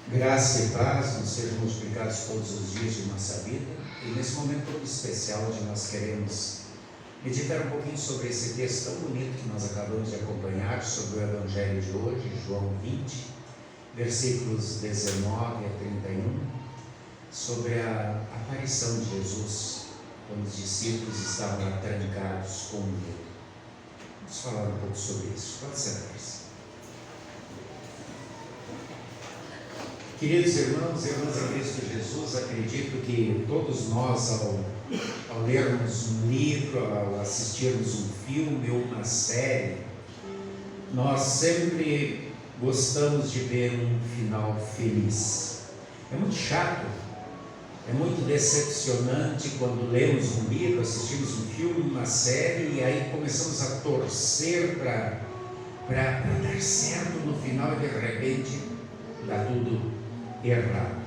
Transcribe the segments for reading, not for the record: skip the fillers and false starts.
Graça e paz nos sejam multiplicados todos os dias de nossa vida. E nesse momento todo especial, onde nós queremos meditar um pouquinho sobre esse texto tão bonito que nós acabamos de acompanhar, sobre o Evangelho de hoje, João 20, versículos 19 a 31, sobre a aparição de Jesus, quando os discípulos estavam lá trancados com medo. Vamos falar um pouco sobre isso. Pode sentar-se. Queridos irmãos e irmãs em Cristo Jesus, acredito que todos nós, ao lermos um livro, ao assistirmos um filme ou uma série, nós sempre gostamos de ver um final feliz. É muito chato, é muito decepcionante quando lemos um livro, assistimos um filme, uma série, e aí começamos a torcer para dar certo no final e de repente dá tudo errado.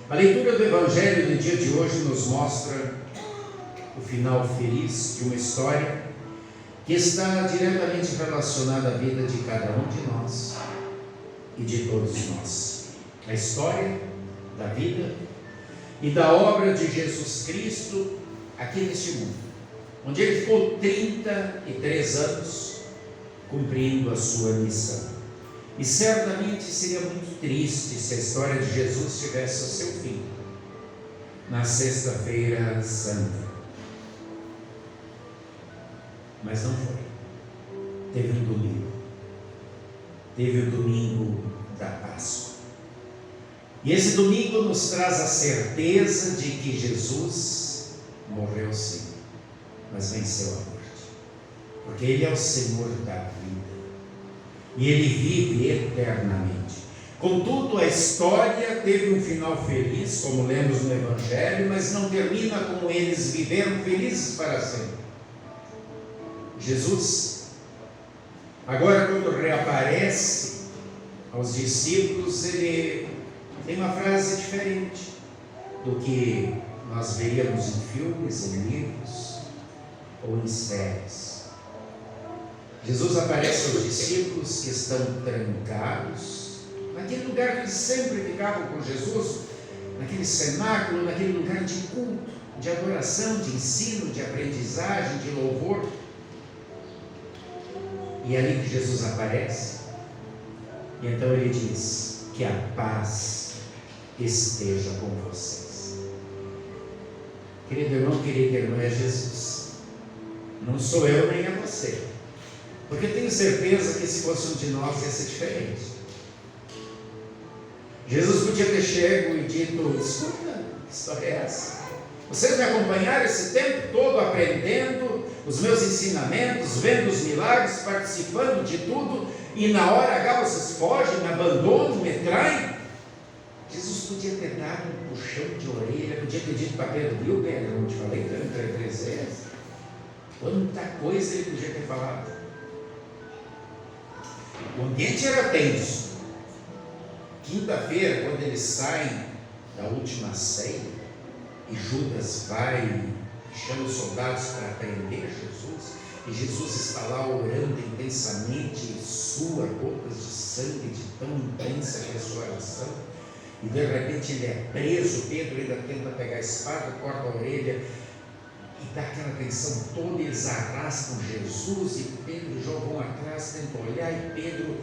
A leitura do Evangelho do dia de hoje nos mostra o final feliz de uma história que está diretamente relacionada à vida de cada um de nós e de todos nós. A história da vida e da obra de Jesus Cristo aqui neste mundo, onde ele ficou 33 anos cumprindo a sua missão. E certamente seria muito triste se a história de Jesus tivesse o seu fim na Sexta-feira Santa. Mas não foi. Teve um domingo. Teve o domingo da Páscoa. E esse domingo nos traz a certeza de que Jesus morreu sim, mas venceu a morte. Porque Ele é o Senhor da vida. E Ele vive eternamente. Contudo, a história teve um final feliz, como lemos no Evangelho, mas não termina como eles viveram felizes para sempre. Jesus, agora quando reaparece aos discípulos, ele tem uma frase diferente do que nós veríamos em filmes, em livros ou em séries. Jesus aparece aos discípulos que estão trancados, naquele lugar que eles sempre ficavam com Jesus, naquele cenáculo, naquele lugar de culto, de adoração, de ensino, de aprendizagem, de louvor. E é ali que Jesus aparece, e então ele diz: que a paz esteja com vocês. Querido irmão, querida irmã, é Jesus, não sou eu nem é você. Porque eu tenho certeza que se fosse um de nós ia ser diferente. Jesus podia ter chego e dito: escuta, que história é essa? Vocês me acompanharam esse tempo todo aprendendo os meus ensinamentos, vendo os milagres, participando de tudo, e na hora H vocês fogem, me abandonam, me traem? Jesus podia ter dado um puxão de orelha, podia ter dito para Pedro: viu, Pedro, não te falei tanto, 3 vezes? Quanta coisa ele podia ter falado. O ambiente era tenso. Quinta-feira, quando eles saem da última ceia e Judas vai e chama os soldados para prender Jesus, e Jesus está lá orando intensamente, e sua gotas de sangue de tão intensa que é a sua oração, e de repente ele é preso. Pedro ainda tenta pegar a espada, corta a orelha e dá aquela tensão toda. Eles arrastam Jesus e Pedro e João vão atrás, tentam olhar, e Pedro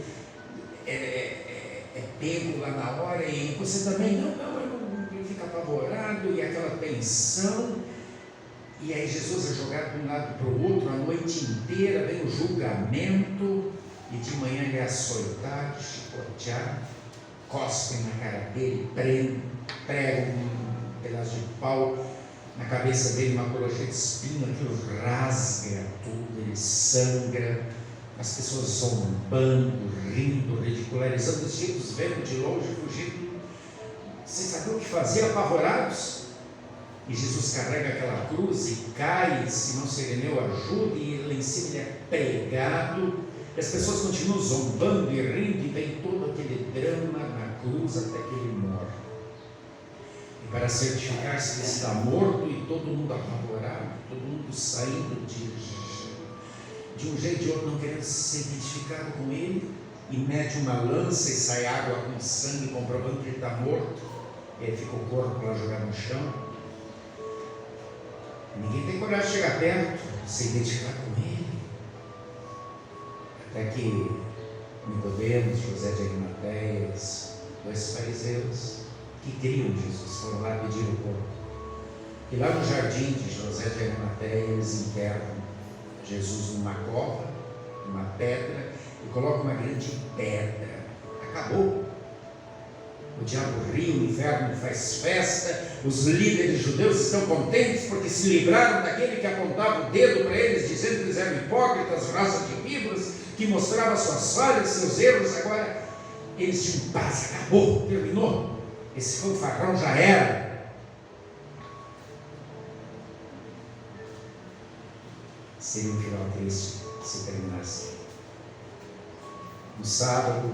é pego lá na hora, e você também ele fica apavorado, e aquela tensão, e aí Jesus é jogado de um lado para o outro, a noite inteira vem o julgamento, e de manhã ele é açoitado, chicoteado, cospem na cara dele, pregam um pedaço de pau na cabeça dele, uma coroa cheia de espinho, aquilo rasga tudo, ele sangra, as pessoas zombando, rindo, ridicularizando, os discípulos vendo de longe, fugindo, sem saber o que fazer, apavorados. E Jesus carrega aquela cruz e cai, se não se Ireneu ajuda, e lá em cima ele é pregado, e as pessoas continuam zombando e rindo, e vem todo aquele drama na cruz até que ele morre. Para certificar-se que está morto, e todo mundo apavorado, todo mundo saindo de um jeito ou de outro, não querendo ser identificado com ele, e mete uma lança e sai água com sangue, comprovando que ele está morto. Ele fica o corpo lá jogado no chão. Ninguém tem coragem de chegar perto, se identificar com ele. Até que Nicodemos, José de Arimateias, 2 fariseus que criam Jesus, foram lá pedir o corpo. E lá no jardim de José de Arimateia, eles enterram Jesus numa cova, numa pedra, e colocam uma grande pedra. Acabou. O diabo ri, o inferno faz festa, os líderes judeus estão contentes porque se livraram daquele que apontava o dedo para eles, dizendo que eles eram hipócritas, raça de víboras, que mostrava suas falhas, seus erros. Agora eles tinham paz, acabou, terminou. Esse fanfarrão já era. Seria um final triste se terminasse. No sábado,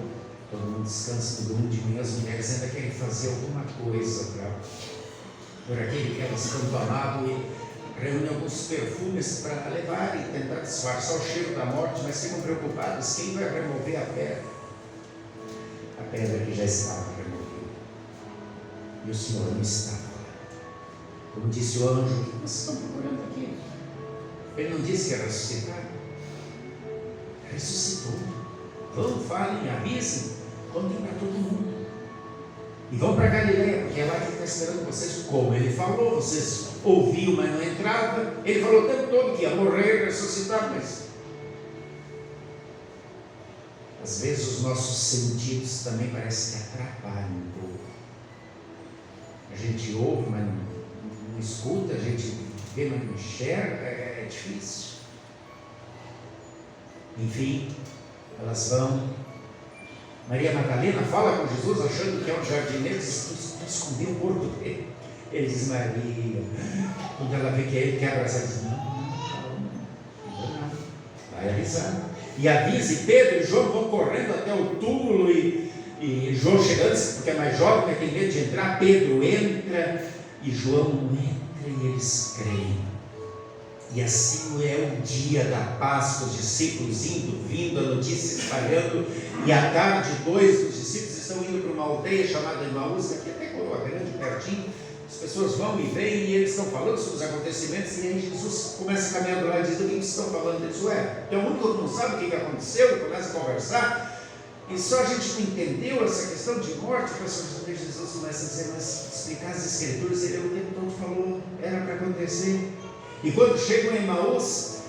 todo mundo descansa, no domingo de manhã as mulheres ainda querem fazer alguma coisa por aquele que elas tanto amavam e reúnem alguns perfumes para levar e tentar disfarçar o cheiro da morte, mas ficam preocupados quem vai remover a pedra que já estava removida. E o Senhor não estava lá. Como disse o anjo, o que vocês estão procurando aqui? Ele não disse que ia ressuscitar? Ressuscitou. Vão, falem, avisem, contem para todo mundo. E vão para Galileia, porque é lá que ele está esperando vocês. Como ele falou, vocês ouviam, mas não entravam. Ele falou o tempo todo que ia morrer, ressuscitar, mas às vezes os nossos sentidos também parecem que atrapalham um pouco. A gente ouve, mas não escuta, a gente vê, mas não enxerga, é difícil. Enfim, elas vão. Maria Madalena fala com Jesus, achando que é um jardineiro, diz: tu escondeu o corpo dele. Ele diz: Maria. Quando ela vê que é ele, quer abraçar, diz: não, vai avisar. E avisa, e Pedro e João vão correndo até o túmulo, e João chegando, porque é mais jovem, tem medo de entrar. Pedro entra, e João entra, e eles creem. E assim é o dia da Páscoa, os discípulos indo, vindo, a notícia espalhando, e à tarde 2 dos discípulos estão indo para uma aldeia chamada Emaús, aqui até Coroa Grande, pertinho. As pessoas vão e vêm, e eles estão falando sobre os acontecimentos, e aí Jesus começa caminhando lá e diz: o que vocês estão falando? Eles: ué, tem um mundo que não sabe o que aconteceu, e começa a conversar, e só a gente não entendeu essa questão de morte. O pessoal de Jesus começa a dizer: mas explicar as escrituras, ele o tempo todo falou, era para acontecer. E quando chegam em Emaús,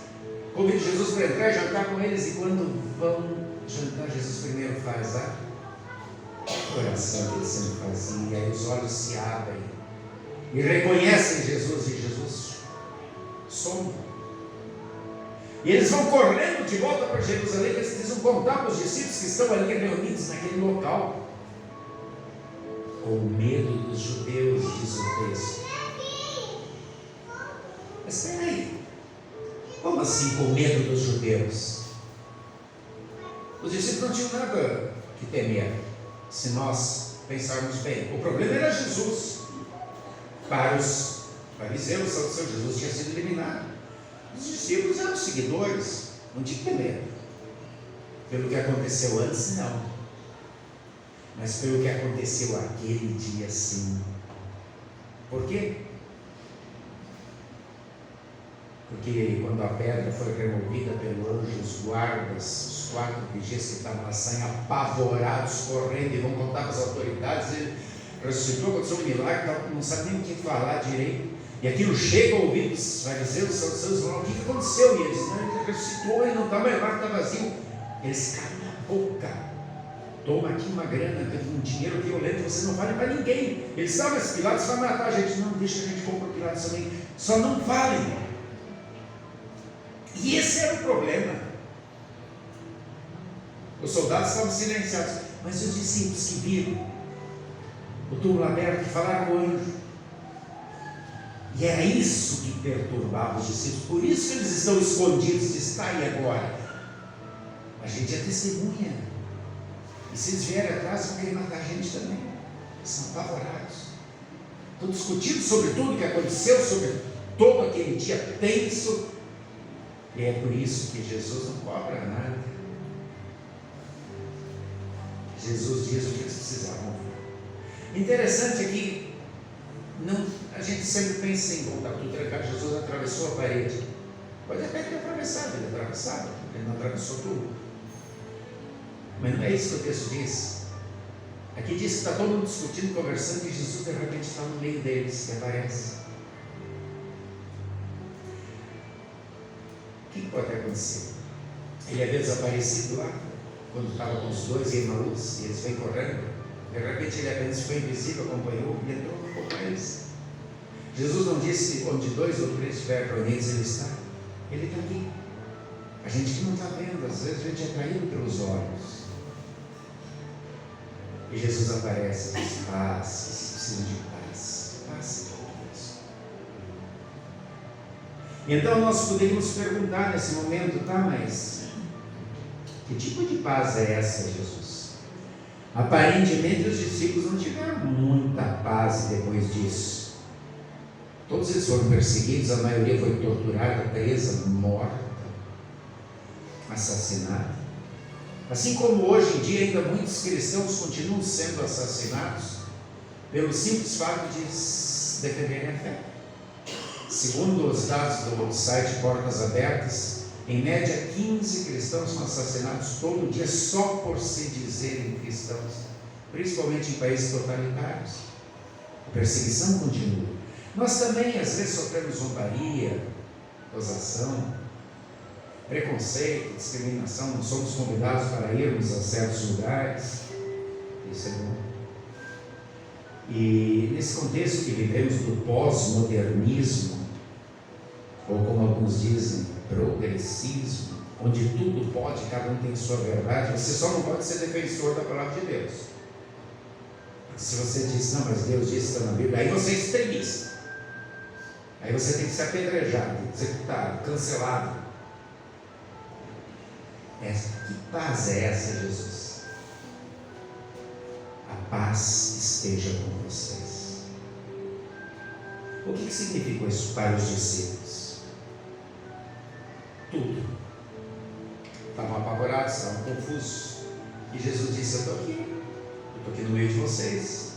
convida Jesus para entrar e jantar com eles, e quando vão jantar, Jesus primeiro faz a oração que ele sempre fazia, e aí os olhos se abrem e reconhecem Jesus, e Jesus some. E eles vão correndo de volta para Jerusalém, eles precisam contar para os discípulos que estão ali reunidos naquele local, com medo dos judeus, diz o texto. Mas espera aí, como assim com medo dos judeus? Os discípulos não tinham nada que temer, se nós pensarmos bem. O problema era Jesus. Para os fariseus, saduceus, Jesus tinha sido eliminado. Os discípulos eram seguidores, não tinha que temer. Pelo que aconteceu antes, não. Mas pelo que aconteceu aquele dia, sim. Por quê? Porque quando a pedra foi removida pelo anjo, os guardas, os 4 vigias que estavam lá, saem apavorados, correndo, e vão contar para as autoridades. Ele ressuscitou, aconteceu um milagre, não sabe nem o que falar direito. E aquilo chega ao ouvido dos fariseus, saduceus, falam: o que aconteceu? E eles: não, ele ressuscitou, ele não está mais lá, está vazio. Eles caem na boca: toma aqui uma grana, um dinheiro violento, você não vale para ninguém. Eles sabem, mas Pilatos vai matar a gente. Não, deixa a gente for para Pilatos também, só não falem. E esse era o problema. Os soldados estavam silenciados, mas os discípulos que viram o túmulo aberto, que falaram com o anjo, e era isso que perturbava os discípulos. Por isso que eles estão escondidos. Diz: tá, e agora? A gente é testemunha, e se eles vierem atrás, vão querer matar a gente também. Eles são apavorados, estão discutindo sobre tudo que aconteceu, sobre todo aquele dia tenso. E é por isso que Jesus não cobra nada. Jesus diz o que eles precisavam. Interessante é que a gente sempre pensa em voltar tudo trancado. Jesus atravessou a parede. Pode até ter atravessado, ele atravessava, ele não atravessou tudo. Mas não é isso que o texto diz. Aqui diz que está todo mundo discutindo, conversando, e Jesus de repente está no meio deles e aparece. O que pode acontecer? Ele havia desaparecido lá, quando estava com os dois em Emaús, e eles vêm correndo. De repente ele apenas foi invisível, acompanhou e entrou com eles. Jesus não disse onde 2 ou 3 estiverem reunidos, ele está. Ele está aqui. A gente que não está vendo, às vezes a gente é traído pelos olhos. E Jesus aparece e diz: paz, vocês precisam de paz. Paz seja convosco. Então nós poderíamos perguntar nesse momento, tá, mas que tipo de paz é essa, Jesus? Aparentemente os discípulos não tiveram muita paz depois disso. Todos eles foram perseguidos, a maioria foi torturada, presa, morta, assassinada. Assim como hoje em dia ainda muitos cristãos continuam sendo assassinados pelo simples fato de defenderem a fé. Segundo os dados do site Portas Abertas, em média 15 cristãos são assassinados todo dia só por se dizerem cristãos, principalmente em países totalitários. A perseguição continua. Nós também às vezes sofremos zombaria, acusação, preconceito, discriminação, não somos convidados para irmos a certos lugares. Isso é bom. E nesse contexto que vivemos do pós-modernismo, ou como alguns dizem, progressismo, onde tudo pode, cada um tem sua verdade, você só não pode ser defensor da palavra de Deus. Porque se você diz: não, mas Deus disse, está na Bíblia, aí você é extremista. Aí você tem que ser apedrejado, executado, cancelado. Que paz é essa, Jesus? A paz esteja com vocês. O que significou isso para os discípulos? Tudo. Estavam apavorados, estavam confusos. E Jesus disse: eu estou aqui no meio de vocês.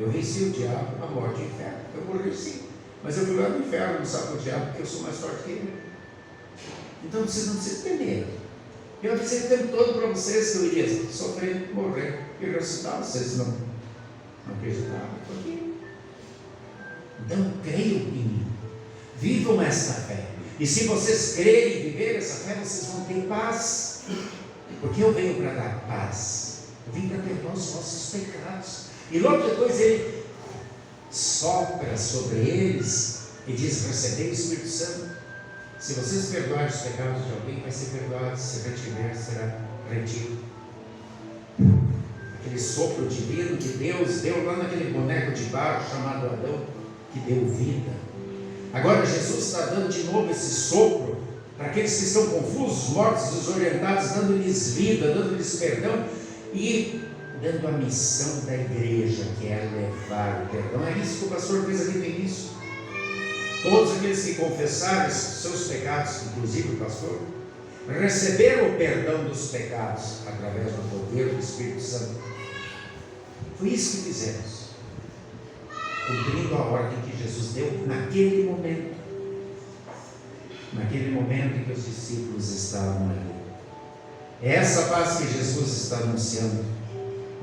Eu venci o diabo, a morte e o inferno. Eu morri sim, mas eu fui lá no inferno, não sabe o diabo, porque eu sou mais forte que ele. Então vocês não precisam ter medo. Eu avisei o tempo todo para vocês que eu iria sofrer, morrer e ressuscitar. Vocês não acreditavam. Estou aqui. Então creiam em mim. Vivam essa fé. E se vocês crerem e viver essa fé, vocês vão ter paz. Porque eu venho para dar paz. Eu vim para perdoar os vossos pecados. E logo depois ele sopra sobre eles e diz: recebei o Espírito Santo. Se vocês perdoarem os pecados de alguém, vai ser perdoado. Se retiver, será retido. Aquele sopro divino que Deus deu lá naquele boneco de barro chamado Adão, que deu vida. Agora Jesus está dando de novo esse sopro para aqueles que estão confusos, mortos, desorientados, dando-lhes vida, dando-lhes perdão e dando a missão da igreja, que é levar o perdão. É isso que o pastor fez aqui no início. Todos aqueles que confessaram seus pecados, inclusive o pastor, receberam o perdão dos pecados através do poder do Espírito Santo. Foi isso que fizemos, cumprindo a ordem que Jesus deu naquele momento em que os discípulos estavam ali. É essa paz que Jesus está anunciando.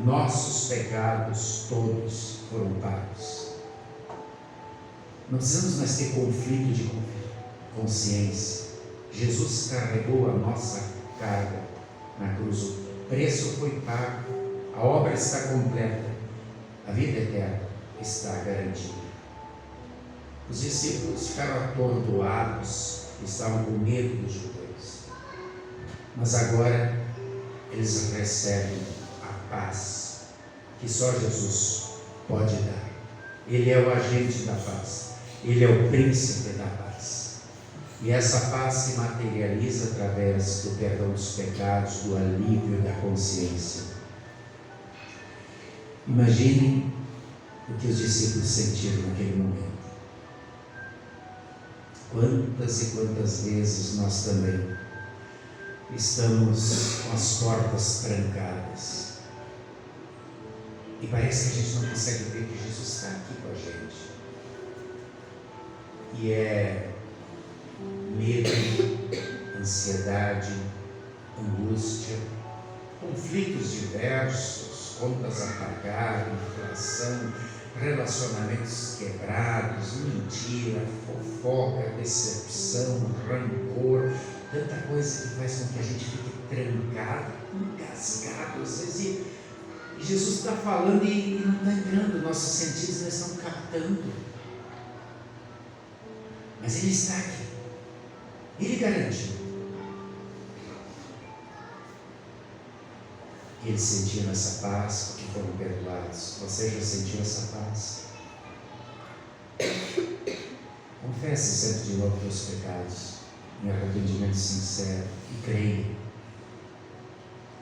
Nossos pecados todos foram pagos. Não precisamos mais ter conflito de consciência. Jesus carregou a nossa carga na cruz. O preço foi pago. A obra está completa. A vida eterna está garantida. Os discípulos ficaram atordoados, estavam com medo dos judeus. Mas agora eles recebem a paz que só Jesus pode dar. Ele é o agente da paz. Ele é o príncipe da paz. E essa paz se materializa através do perdão dos pecados, do alívio da consciência. Imaginem o que os discípulos sentiram naquele momento. Quantas e quantas vezes nós também estamos com as portas trancadas, E parece que a gente não consegue ver que Jesus está aqui com a gente. E é medo, ansiedade, angústia, conflitos diversos, contas a pagar, inflação, relacionamentos quebrados, mentira, fofoca, decepção, rancor, tanta coisa que faz com que a gente fique trancado, engasgado às vezes, e Jesus está falando e não está entrando, nossos sentidos não estão captando, mas Ele está aqui, Ele garantiu. E eles sentiram essa paz porque foram perdoados. Você já sentiu essa paz? Confesse sempre de novo teus pecados, em arrependimento sincero, e creia.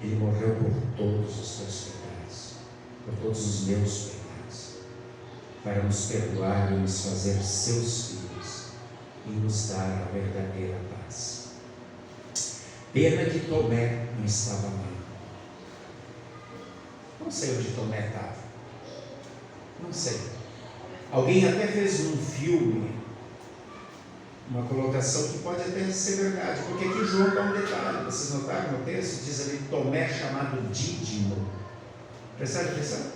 Ele morreu por todos os teus pecados, por todos os meus pecados, para nos perdoar e nos fazer seus filhos e nos dar a verdadeira paz. Pena que Tomé não estava lá. Não sei onde Tomé estava. Não sei. Alguém até fez um filme, uma colocação que pode até ser verdade, porque aqui João dá um detalhe. Vocês notaram no texto? Diz ali Tomé chamado Dídimo. Prestaram atenção?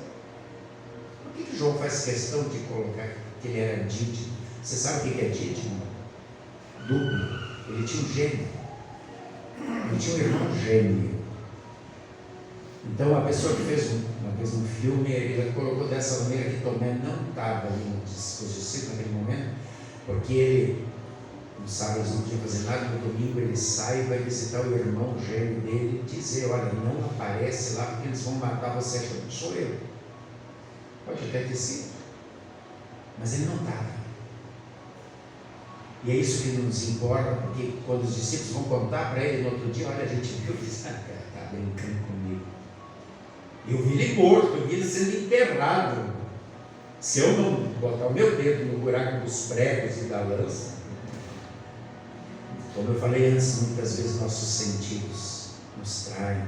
Por que João faz questão de colocar que ele era Dídimo? Você sabe o que é Dídimo? Duplo. Ele tinha um gêmeo. Ele tinha um irmão gêmeo. Então a pessoa que fez uma vez um filme, ele colocou dessa maneira que Tomé não estava ali no discípulos naquele momento, porque ele, no sábado, não tinha que fazer nada, no domingo ele sai e vai visitar o irmão gêmeo dele e dizer, olha, não aparece lá porque eles vão matar você, achando que sou eu. Pode até ter sido, mas ele não estava. E é isso que nos importa, porque quando os discípulos vão contar para ele no outro dia, olha, a gente viu que está brincando comigo. Eu vi ele morto, eu vi ele sendo enterrado. Se eu não botar o meu dedo no buraco dos pregos e da lança, como eu falei antes, muitas vezes nossos sentidos nos traem.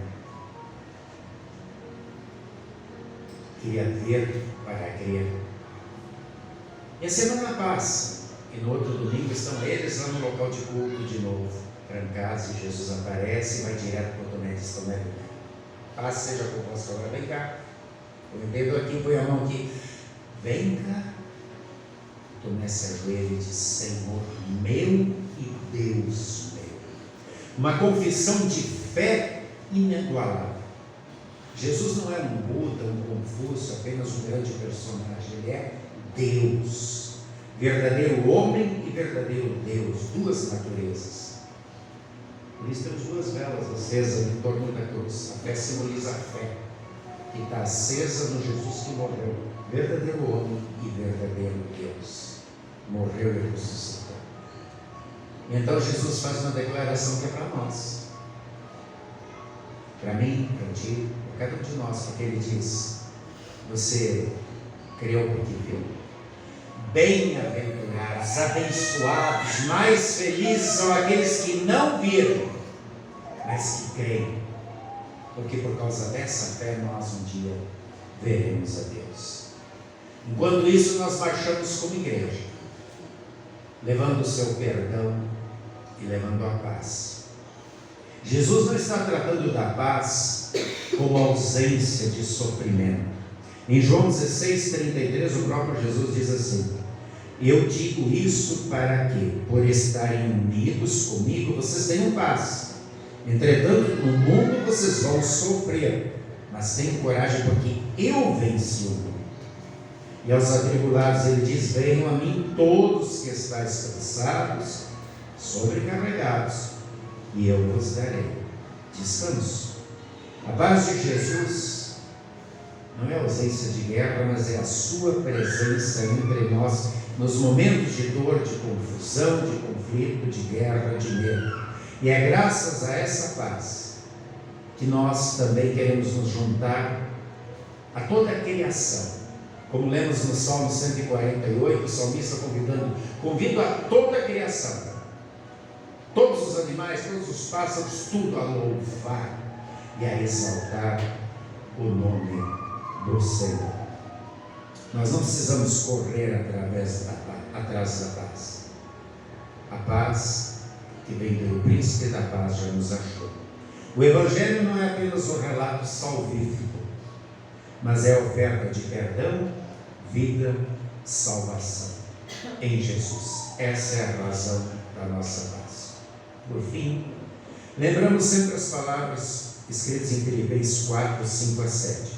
Queria ver para crer. E a semana passa, e no outro domingo estão eles lá no local de culto de novo, trancados, e Jesus aparece e vai direto para o Tomé e diz, Tomé, paz seja convosco agora, vem cá, põe o dedo aqui, põe a mão aqui, vem cá. Tomé se ajoelha e diz, Senhor meu e Deus meu. Uma confissão de fé inigualável. Jesus não é um Buda, um Confúcio, apenas um grande personagem, ele é Deus, verdadeiro homem e verdadeiro Deus, duas naturezas. Por isso temos duas velas acesas em torno da cruz. A fé simboliza a fé que está acesa no Jesus que morreu, verdadeiro homem e verdadeiro Deus, morreu e ressuscitou. E então Jesus faz uma declaração que é para nós, para mim, para ti, para cada um de nós, porque ele diz, você creu porque viu. Bem-aventurados, abençoados, mais felizes são aqueles que não viram, mas que creem, porque por causa dessa fé nós um dia veremos a Deus. Enquanto isso, nós marchamos como igreja, levando o seu perdão e levando a paz. Jesus não está tratando da paz como ausência de sofrimento. Em João 16:33, o próprio Jesus diz assim, eu digo isso para que, por estarem unidos comigo, vocês tenham paz. Entretanto, no mundo vocês vão sofrer, mas tenham coragem, porque eu venci o mundo. E aos atribulados ele diz, venham a mim todos que estáis cansados, sobrecarregados, e eu vos darei descanso. A paz de Jesus não é ausência de guerra, mas é a sua presença entre nós, nos momentos de dor, de confusão, de conflito, de guerra, de medo. E é graças a essa paz que nós também queremos nos juntar a toda a criação. Como lemos no Salmo 148, o salmista convido a toda a criação, todos os animais, todos os pássaros, tudo a louvar e a exaltar o nome do do Senhor. Nós não precisamos correr atrás da paz. A paz que vem do príncipe da paz já nos achou. O Evangelho não é apenas um relato salvífico, mas é a oferta de perdão, vida, salvação em Jesus. Essa é a razão da nossa paz. Por fim, lembramos sempre as palavras escritas em Filipenses 4, 5 a 7.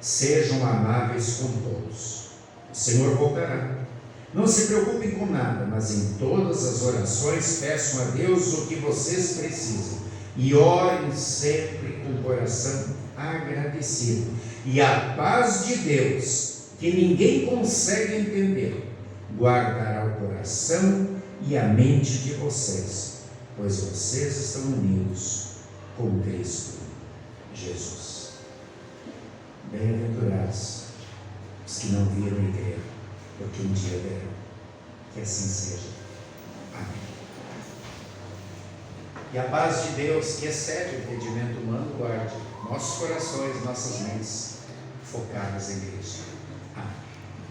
Sejam amáveis com todos. O Senhor voltará. Não se preocupem com nada, mas em todas as orações peçam a Deus o que vocês precisam. E orem sempre com o coração agradecido. E a paz de Deus, que ninguém consegue entender, guardará o coração e a mente de vocês, pois vocês estão unidos com Cristo Jesus. Bem-aventurados os que não viram e creram, porque um dia verão. Que assim seja. Amém. E a paz de Deus, que excede o entendimento humano, guarde nossos corações, nossas mentes focadas em Cristo. Amém.